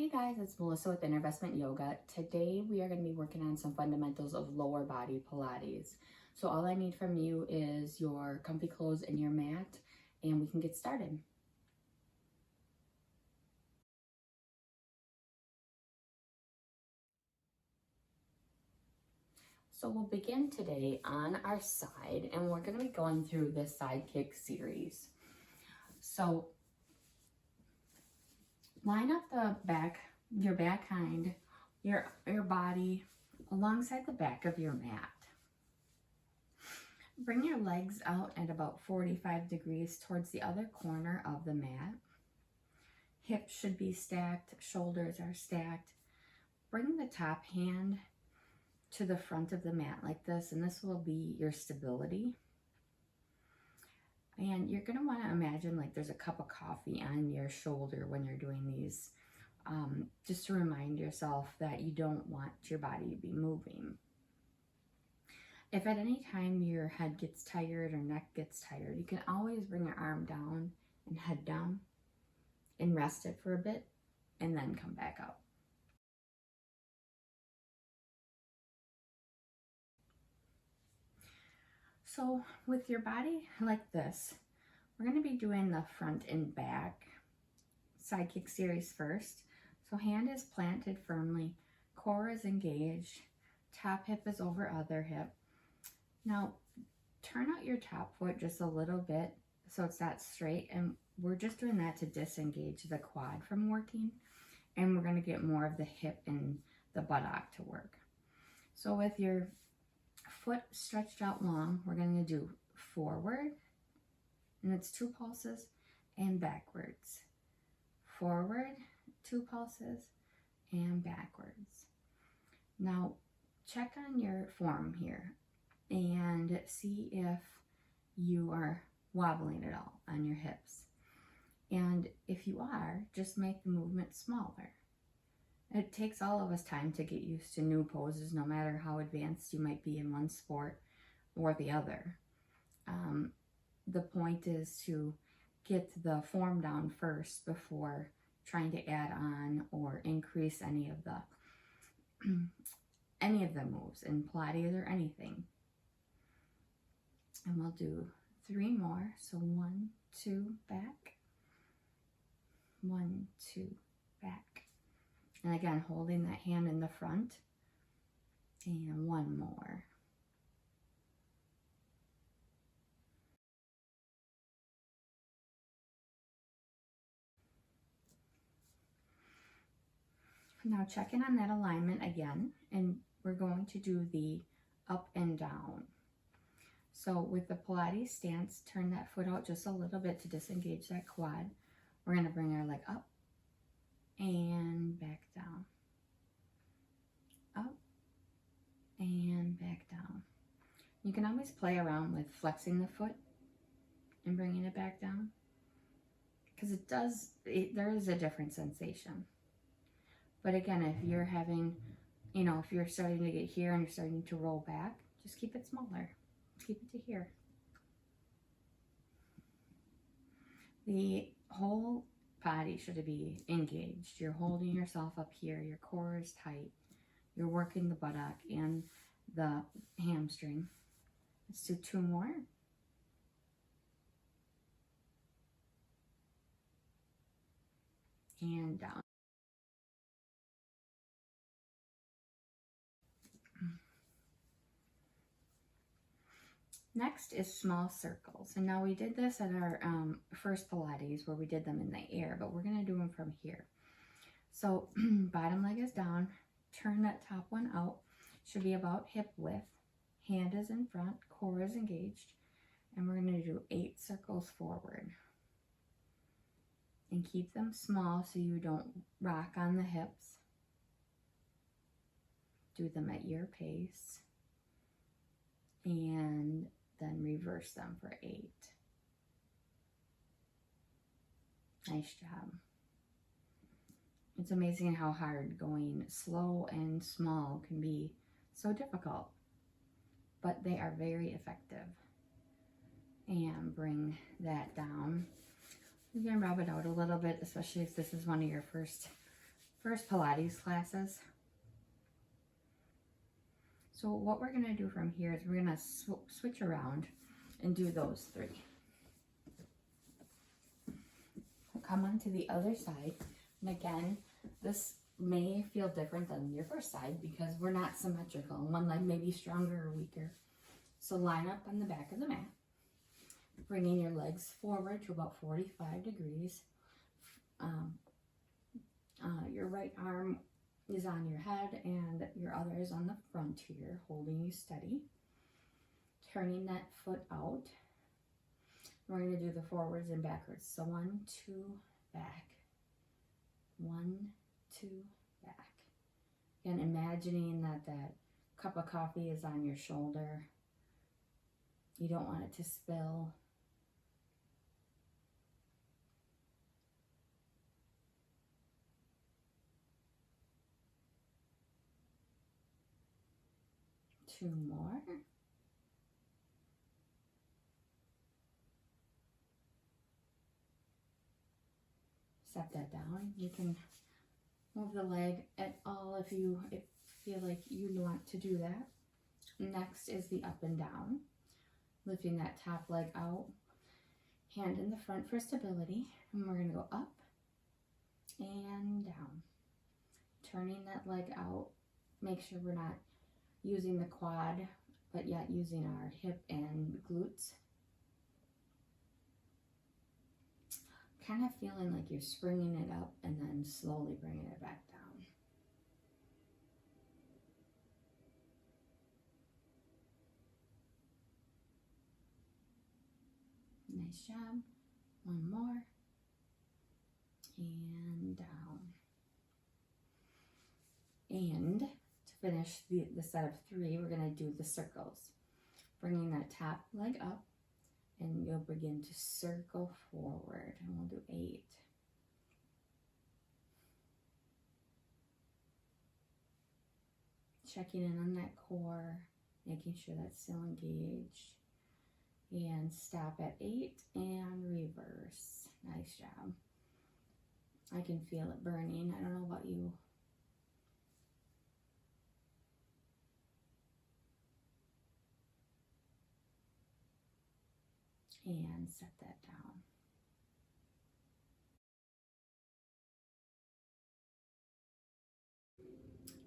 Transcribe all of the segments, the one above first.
Hey guys, it's Melissa with Investment Yoga. Today we are going to be working on some fundamentals of lower body Pilates. So all I need from you is your comfy clothes and your mat, and we can get started. So we'll begin today on our side, and we're going to be going through the side kick series. So line up your back hind, your body alongside the back of your mat. Bring your legs out at about 45 degrees towards the other corner of the mat. Hips should be stacked, shoulders are stacked. Bring the top hand to the front of the mat like this, and this will be your stability. And you're going to want to imagine like there's a cup of coffee on your shoulder when you're doing these, just to remind yourself that you don't want your body to be moving. If at any time your head gets tired or neck gets tired, you can always bring your arm down and head down and rest it for a bit and then come back up. So with your body like this, we're going to be doing the front and back side kick series first. So hand is planted firmly, core is engaged, top hip is over other hip. Now turn out your top foot just a little bit so it's not straight, and we're just doing that to disengage the quad from working, and we're going to get more of the hip and the buttock to work. So with your foot stretched out long, we're going to do forward, and it's 2 pulses, and backwards. Forward, 2 pulses, and backwards. Now check on your form here and see if you are wobbling at all on your hips. And if you are, just make the movement smaller. It takes all of us time to get used to new poses, no matter how advanced you might be in one sport or the other. The point is to get the form down first before trying to add on or increase any of the moves in Pilates or anything. And we'll do 3 more. So 1, 2, back. 1, 2, back. And again, holding that hand in the front. And 1 more. Now check in on that alignment again, and we're going to do the up and down. So with the Pilates stance, turn that foot out just a little bit to disengage that quad. We're going to bring our leg up and back down. Up and back down. You can always play around with flexing the foot and bringing it back down, because there is a different sensation. But again, if you're having, if you're starting to get here and you're starting to roll back, just keep it smaller. Keep it to here. The whole body should be engaged. You're holding yourself up here. Your core is tight. You're working the buttock and the hamstring. Let's do 2 more. And down. Next is small circles. And now we did this at our first Pilates where we did them in the air, but we're going to do them from here. So bottom leg is down. Turn that top one out. Should be about hip width. Hand is in front. Core is engaged. And we're going to do 8 circles forward. And keep them small so you don't rock on the hips. Do them at your pace. And then reverse them for 8. Nice job. It's amazing how hard going slow and small can be so difficult, but they are very effective. And bring that down. You can rub it out a little bit, especially if this is one of your first first Pilates classes. So what we're gonna do from here is we're gonna switch around and do those 3. Come on to the other side. And again, this may feel different than your first side because we're not symmetrical. One leg may be stronger or weaker. So line up on the back of the mat, bringing your legs forward to about 45 degrees. Your right arm is on your head and your other is on the front here, holding you steady. Turning that foot out. We're going to do the forwards and backwards. So 1, 2, back. 1, 2, back. And imagining that that cup of coffee is on your shoulder. You don't want it to spill. Two more. Set that down. You can move the leg at all if you feel like you want to do that. Next is the up and down. Lifting that top leg out. Hand in the front for stability. And we're going to go up and down. Turning that leg out. Make sure we're not using the quad, but yet using our hip and glutes. Kind of feeling like you're springing it up and then slowly bringing it back down. Nice job. One more. And down. And to finish the set of 3, we're going to do the circles. Bringing that top leg up. And you'll begin to circle forward. And we'll do 8. Checking in on that core, making sure that's still engaged. And stop at 8 and reverse. Nice job. I can feel it burning. I don't know about you. And set that down.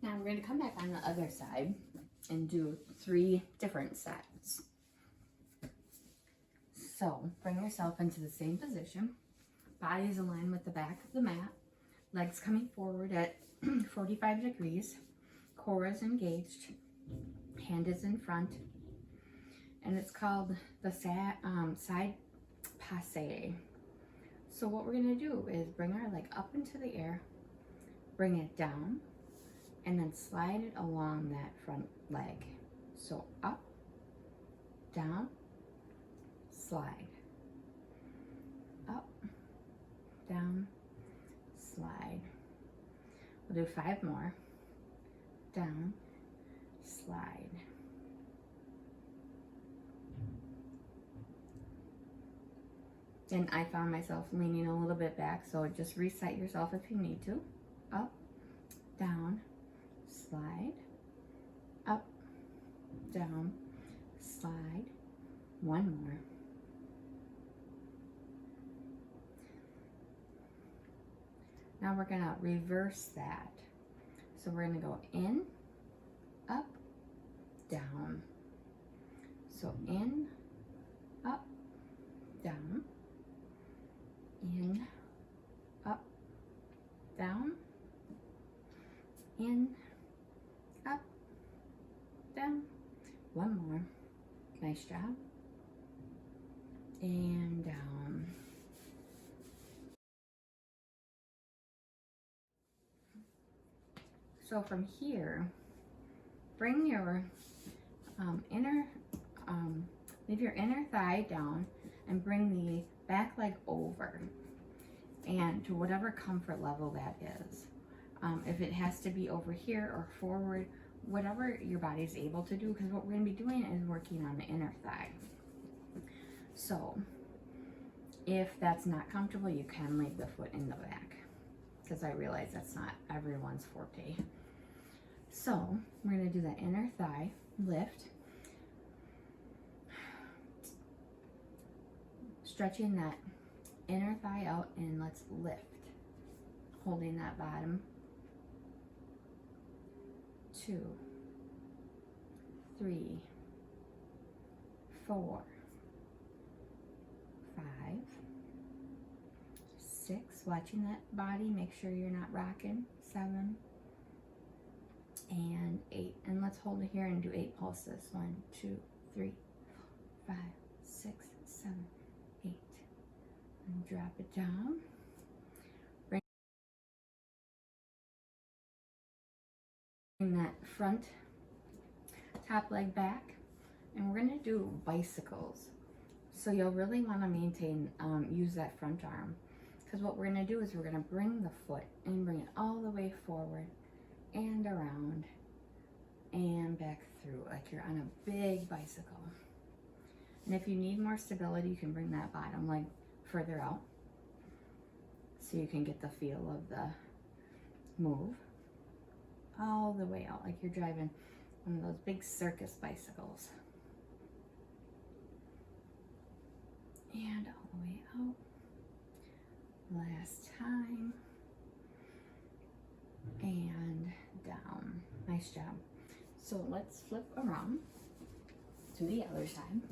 Now we're going to come back on the other side and do 3 different sets. So bring yourself into the same position. Body is aligned with the back of the mat. Legs coming forward at 45 degrees. Core is engaged. Hand is in front. And it's called the side PASSE. So what we're going to do is bring our leg up into the air, bring it down, and then slide it along that front leg. So up, down, slide. Up, down, slide. We'll do 5 more. Down, slide. And I found myself leaning a little bit back, so just reset yourself if you need to. Up, down, slide. Up, down, slide. 1 more. Now we're gonna reverse that. So we're gonna go in, up, down. So in, up, down. In, up, down, in, up, down. 1 more. Nice job. And down. So from here, bring your leave your inner thigh down and bring the back leg over and to whatever comfort level that is. If it has to be over here or forward, whatever your body is able to do, because what we're going to be doing is working on the inner thigh. So if that's not comfortable, you can leave the foot in the back. because I realize that's not everyone's forte. So we're going to do that inner thigh lift, stretching that inner thigh out, and let's lift, holding that bottom. 2, 3, 4, 5, 6, watching that body, make sure you're not rocking. 7 and 8, and let's hold it here and do 8 pulses. 1, 2, 3, 4, 5, 6, 7, 8, and drop it down. Bring that front top leg back, and we're going to do bicycles. So you'll really want to maintain, use that front arm, because what we're going to do is we're going to bring the foot and bring it all the way forward and around and back through, like you're on a big bicycle. And if you need more stability, you can bring that bottom leg further out so you can get the feel of the move all the way out, like you're driving one of those big circus bicycles. And all the way out. Last time. And down. Nice job. So let's flip around to the other side.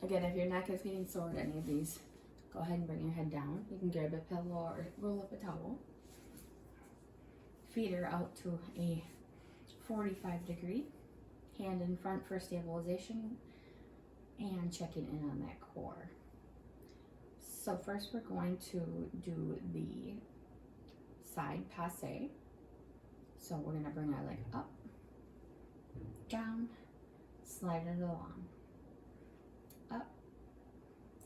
Again, if your neck is getting sore at any of these, go ahead and bring your head down. You can grab a pillow or roll up a towel. Feet are out to a 45-degree. Hand in front for stabilization and checking in on that core. So first we're going to do the side passe. So we're going to bring our leg up, down, slide it along. Up,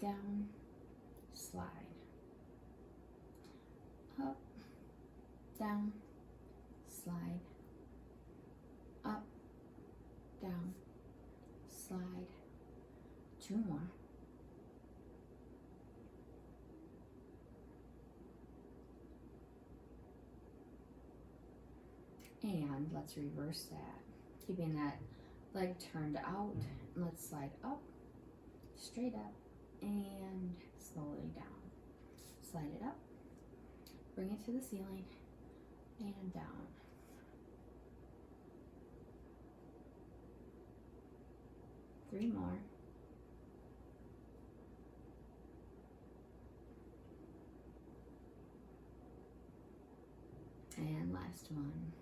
down, slide. Up, down, slide. Up, down, slide. 2 more. And let's reverse that. Keeping that leg turned out. Let's slide up, straight up, and slowly down. Slide it up, bring it to the ceiling, and down. Three more. And last one.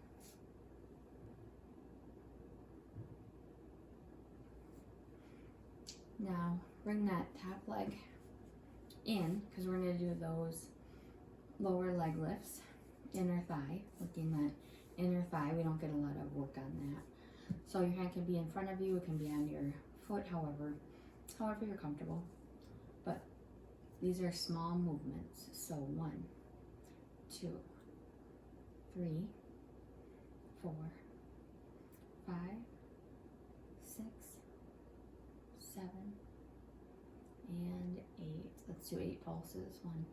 Now bring that top leg in, because we're going to do those lower leg lifts. Inner thigh, looking that inner thigh. We don't get a lot of work on that. So your hand can be in front of you, it can be on your foot, however you're comfortable. But these are small movements. So 1, 2, 3, 4, 5, 6, 7, and 8. Let's do 8 pulses. 1,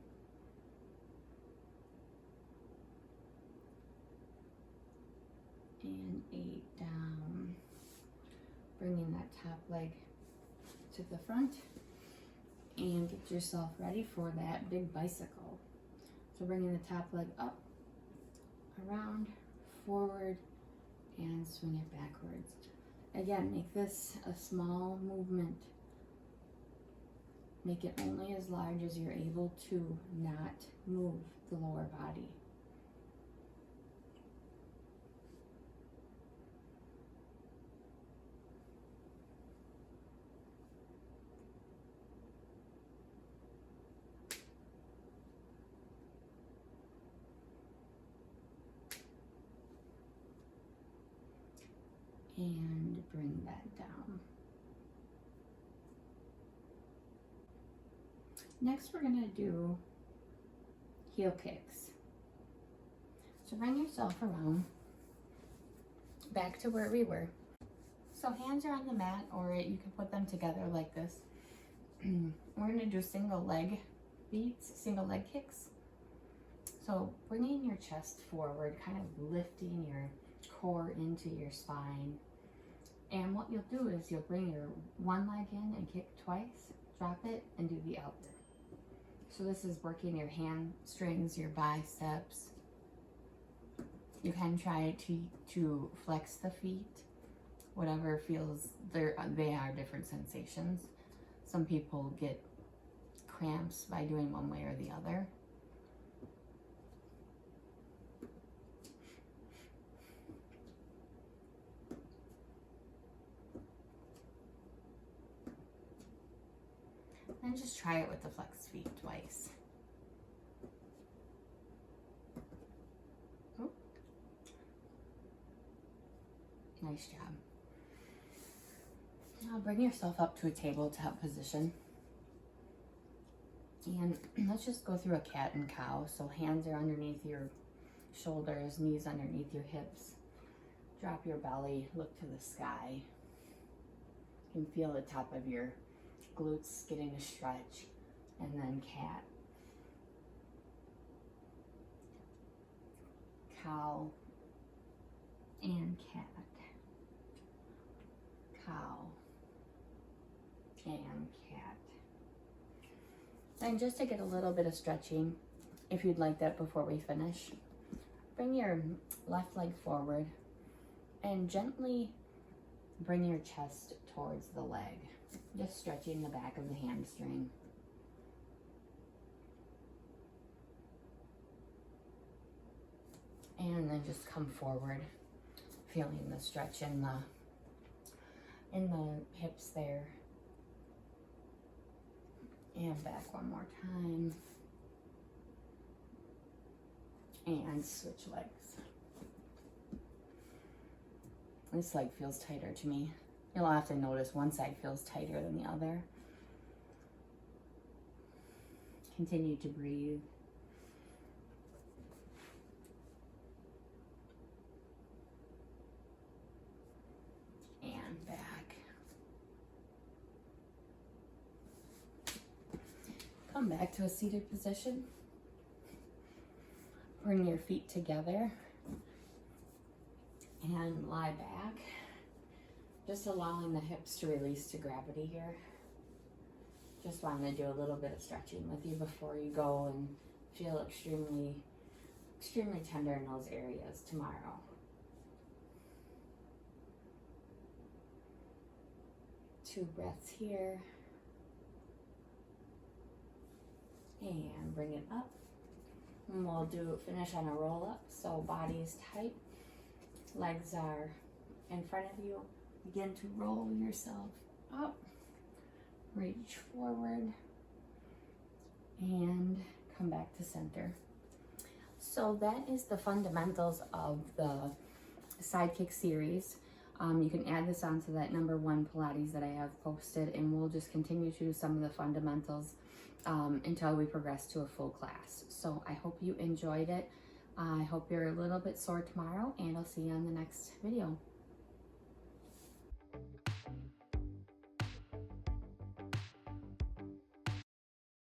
and 8 down. Bringing that top leg to the front and get yourself ready for that big bicycle. So bringing the top leg up, around, forward, and swing it backwards. Again, make this a small movement. Make it only as large as you're able to not move the lower body. And bring that down. Next, we're going to do heel kicks. So bring yourself around back to where we were. So hands are on the mat, or you can put them together like this. We're going to do single leg beats, single leg kicks. So bringing your chest forward, kind of lifting your core into your spine. And what you'll do is you'll bring your one leg in and kick twice, drop it, and do the other. So this is working your hamstrings, your biceps. You can try to flex the feet, whatever feels, they are different sensations. Some people get cramps by doing one way or the other. And just try it with the flexed feet twice. Oh. Nice job. Now bring yourself up to a tabletop position. And let's just go through a cat and cow. So hands are underneath your shoulders, knees underneath your hips. Drop your belly, look to the sky. You can feel the top of your glutes getting a stretch, and then cat, cow, and cat, cow, and cat. And just to get a little bit of stretching, if you'd like that before we finish, bring your left leg forward and gently bring your chest towards the leg. Just stretching the back of the hamstring. And then just come forward, feeling the stretch in the hips there. And back one more time. And switch legs. This leg feels tighter to me. You'll often notice one side feels tighter than the other. Continue to breathe. And back. Come back to a seated position. Bring your feet together and lie back. Just allowing the hips to release to gravity here. Just wanted to do a little bit of stretching with you before you go and feel extremely tender in those areas tomorrow. Two breaths here. And bring it up. And we'll finish on a roll up. So body is tight. Legs are in front of you. Begin to roll yourself up, reach forward, and come back to center. So that is the fundamentals of the side kick series. You can add this onto that #1 Pilates that I have posted, and we'll just continue to do some of the fundamentals until we progress to a full class. So I hope you enjoyed it. I hope you're a little bit sore tomorrow, and I'll see you on the next video.